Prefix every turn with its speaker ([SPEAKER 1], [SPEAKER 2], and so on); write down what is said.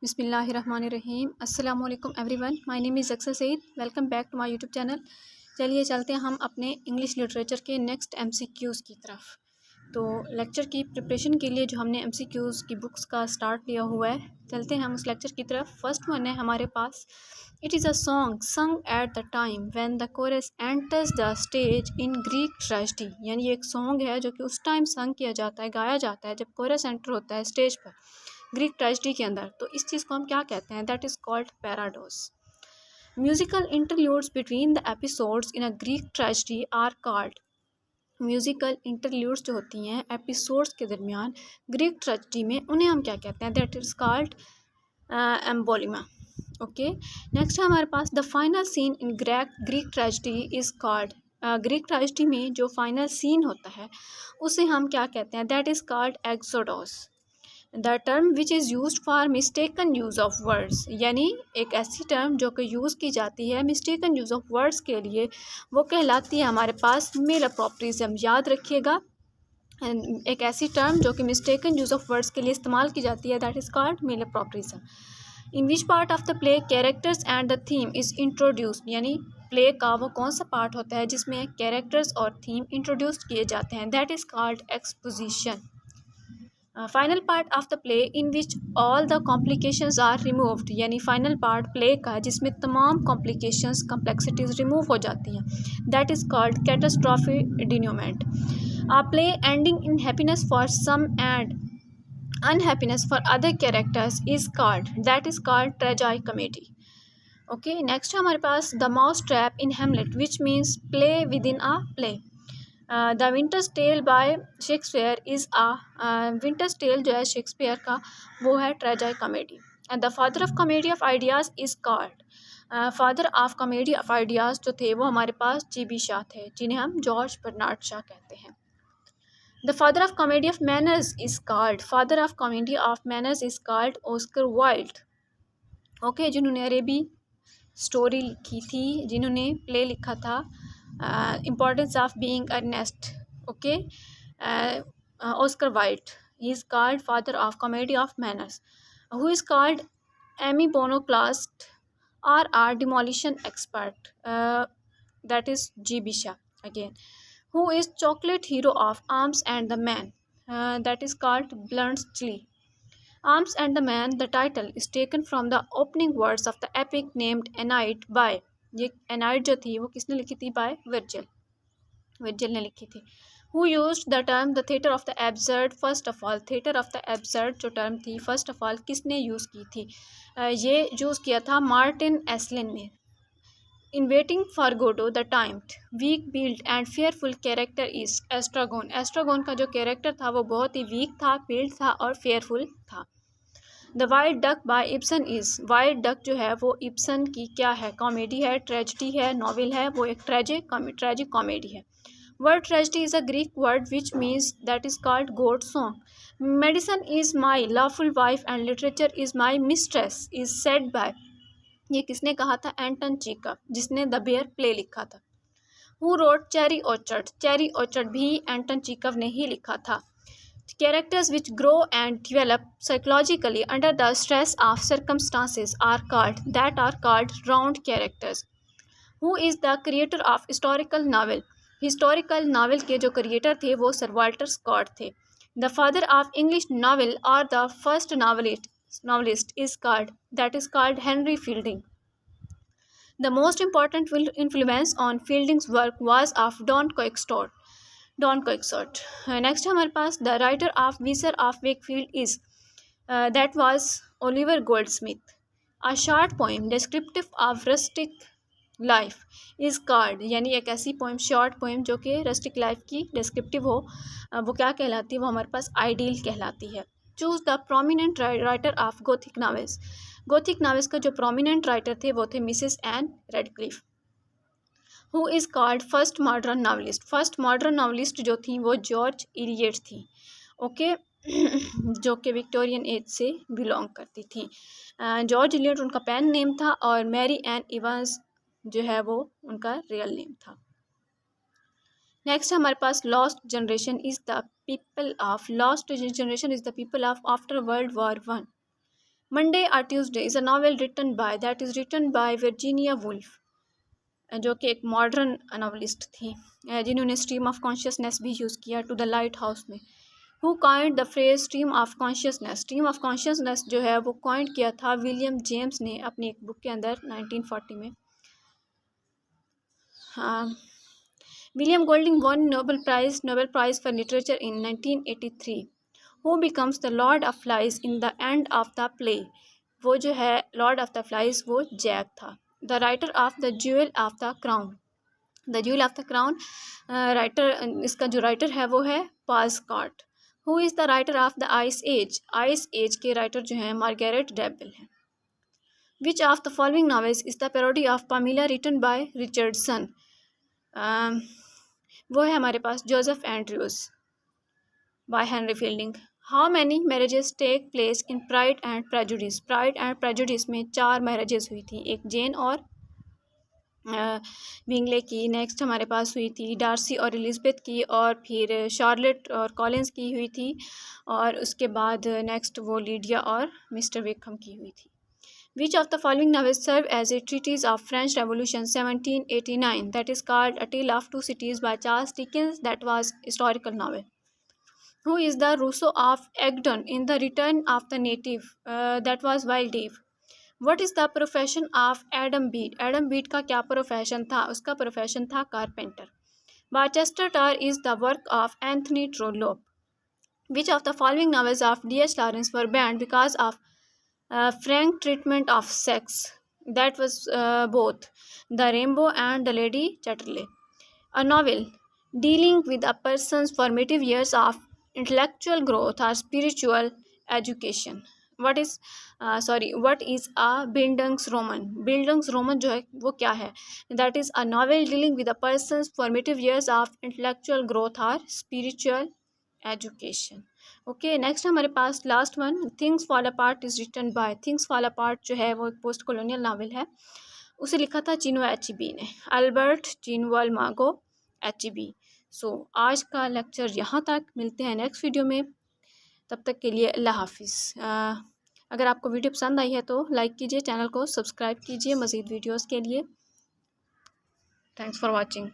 [SPEAKER 1] बिस्मिल्लाहिर्रहमानिर्रहीम। अस्सलाम वालेकुम एवरीवन, माय नेम इज़ अक्सर Saeed. Welcome back to my YouTube channel. चलिए चलते हैं हम अपने इंग्लिश लिटरेचर के नेक्स्ट एमसीक्यूज़ की तरफ। तो लेक्चर की प्रिपरेशन के लिए जो हमने एमसीक्यूज़ की बुक्स का स्टार्ट लिया हुआ है, चलते हैं हम उस लेक्चर की तरफ। फर्स्ट वन है हमारे पास, it is a song sung at the time when the chorus enters the stage in Greek tragedy. यानी ये एक सॉन्ग है जो कि उस टाइम संग किया जाता है, गाया जाता है जब कोरस एंटर होता है स्टेज पर ग्रीक ट्रेजेडी के अंदर। तो इस चीज़ को हम क्या कहते हैं? That is called parados. Musical interludes between the episodes in a Greek tragedy are called. Musical interludes जो होती हैं एपिसोड्स के दरमियान ग्रीक ट्रेजेडी में, उन्हें हम क्या कहते हैं? That is called embolima. Okay, next है हमारे पास, the final scene in Greek tragedy is called. Greek tragedy में जो फाइनल सीन होता है उसे हम क्या कहते हैं? That is called exodos. The term which is use for mistaken use of words, यानी एक ऐसी टर्म जो कि यूज़ की जाती है मिस्टेकन यूज़ ऑफ वर्ड्स के लिए, वो कहलाती है हमारे पास मेल अप्रोप्रिएशन। याद रखिएगा, एक ऐसी टर्म जो कि मिस्टेकन यूज़ ऑफ वर्ड्स के लिए इस्तेमाल की जाती है, that is called male appropriation. In which part of the play characters and the theme is introduced, यानी प्ले का वो कौन सा पार्ट होता है जिसमें कैरेक्टर्स और थीम इंट्रोड्यूस किए जाते हैं? That is called exposition. Final part of the play in which all the complications are removed, यानी फाइनल पार्ट प्ले का जिसमें तमाम कॉम्प्लिकेशंस कॉम्प्लेक्सिटीज़ रिमूव हो जाती हैं, that is called catastrophe denouement. A play ending in happiness for some and unhappiness for other characters is called, that is called tragicomedy. Okay, next है हमारे पास the mousetrap in Hamlet which means play within a play. The winter's tale by Shakespeare is uh, winter's tale जो है Shakespeare का वो है tragicomedy. The father of comedy of ideas is called. Father of comedy of ideas जो थे वो हमारे पास GB Shah थे, जिन्हें हम जॉर्ज बर्नार्ड शाह कहते हैं। The father of comedy of manners is called, father of comedy of manners is called Oscar Wilde. Okay, जिन्होंने अरेबी स्टोरी लिखी थी, जिन्होंने प्ले लिखा था importance of being earnest. Okay, Oscar Wilde, he is called father of comedy of manners. Who is called an iconoclast और are demolition expert, that is G B Shaw again. Who is chocolate hero of Arms and the Man? That is called Bluntschli. Arms and the Man, the title is taken from the opening words of the epic named Aeneid by, ये Aeneid जो थी वो किसने लिखी थी? By Virgil, Virgil ने लिखी थी। Who used the term the theatre of the absurd? First of all, theatre of the absurd जो term थी first of all किसने यूज़ की थी? ये यूज़ किया था मार्टिन एस्लिन ने। In waiting for Godot, the timed, weak-willed and fearful character is Estragon. Estragon का जो कैरेक्टर था वो बहुत ही वीक था, फील्ड था और फेयरफुल था। The wild duck by Ibsen is, wild duck जो है वो इब्सन की क्या है? कॉमेडी है, ट्रेजिडी है, नॉवेल है, वो एक ट्रेजिक कॉमेडी है। Word tragedy is a Greek word which means, that is called god song. Medicine is my lawful wife and literature is my mistress is said by, ये किसने कहा था? एंटन चीकव, जिसने द बेयर प्ले लिखा था। Who wrote cherry orchard, cherry orchard भी Anton Chekhov ने ही लिखा था। Characters which grow and develop psychologically under the stress of circumstances are called, that are called round characters. Who is the creator of historical novel, historical novel के जो creator थे वो sir Walter Scott थे। The father of English novel और the first novelist is called, that is called Henry Fielding. The most important influence on Fielding's work was of Don Quixote. Don Quixote. Next हमारे पास the writer of Weser of Wakefield is, that was Oliver Goldsmith. A short poem descriptive of rustic life is called, यानी एक ऐसी poem, short poem जो कि rustic life की descriptive हो, वो क्या कहलाती है? वो हमारे पास आइडियल कहलाती है। Choose the prominent writer of Gothic novels, Gothic novels का जो प्रोमिनेंट राइटर थे वो थे Mrs Ann Radcliffe. Who is called first modern novelist, first modern novelist जो थी वो जॉर्ज इलियट थी। ओके, जो कि विक्टोरियन एज से बिलोंग करती थी। जॉर्ज इलियट उनका पेन नेम था और मैरी एन इवांस जो है वो उनका रियल नेम था। नेक्स्ट हमारे पास lost generation is the people of, lost generation is the people of after world war one. Monday और Tuesday is a novel written by Virginia Woolf, जो कि एक मॉडर्न नॉवलिस्ट थी, जिन्होंने स्ट्रीम ऑफ कॉन्शियसनेस भी use किया to the lighthouse में। Who coined the phrase stream of consciousness? Stream of consciousness जो है वो कॉइंड किया था विलियम जेम्स ने अपनी एक बुक के अंदर 1940 में। हाँ, William Golding won Nobel prize for literature in 1983। Who becomes the lord of flies in the end of the play? वो जो है लॉर्ड ऑफ द फ्लाइज वो जैक था। The writer of the jewel of the crown? The jewel of the crown writer, इसका जो writer है वो है Paul Scott. Who is the writer of the ice age? Ice age के writer जो हैं मार्गरेट डेविल हैं। Which of the following novels is the parody of Pamela written by Richardson? वो है हमारे पास Joseph Andrews by Henry Fielding. How many marriages take place in pride and prejudice? Pride and prejudice में 4 marriages हुई थी, एक जेन और Bingley की, नेक्स्ट हमारे पास हुई थी डार्सी और एलिज़ाबेथ की, और फिर शार्लेट और कॉलिंस की हुई थी, और उसके बाद नेक्स्ट वो लीडिया और मिस्टर वेकहम की हुई थी। Which of the following novels serve as a treatise of French Revolution 1789? That is called A Tale of Two Cities by Charles Dickens. That was historical novel. Who is the Rousseau of Egdon in The Return of the Native? That was Wild Dave. What is the profession of Adam Bede? Adam Bede का क्या profession था? उसका profession था carpenter. Barchester Tower is the work of Anthony Trollope. Which of the following novels of D.H. Lawrence were banned because of frank treatment of sex? That was both The Rainbow and The Lady Chatterley. A novel dealing with a person's formative years of intellectual growth or spiritual education. What is a Bildungsroman? Bildungsroman जो है वो क्या है? That is a novel dealing with a person's formative years of intellectual growth or spiritual education. Okay, next हमारे पास last one things fall apart is written by. Things fall apart जो है वो एक पोस्ट कॉलोनियल नावल है, उसे लिखा था चिनुआ एचबी ने, अल्बर्ट चिनुअल मागो एचबी। सो आज का लेक्चर यहाँ तक, मिलते हैं नेक्स्ट वीडियो में, तब तक के लिए अल्लाह हाफिज़। अगर आपको वीडियो पसंद आई है तो लाइक कीजिए, चैनल को सब्सक्राइब कीजिए मज़ीद वीडियोज़ के लिए। Thanks for watching.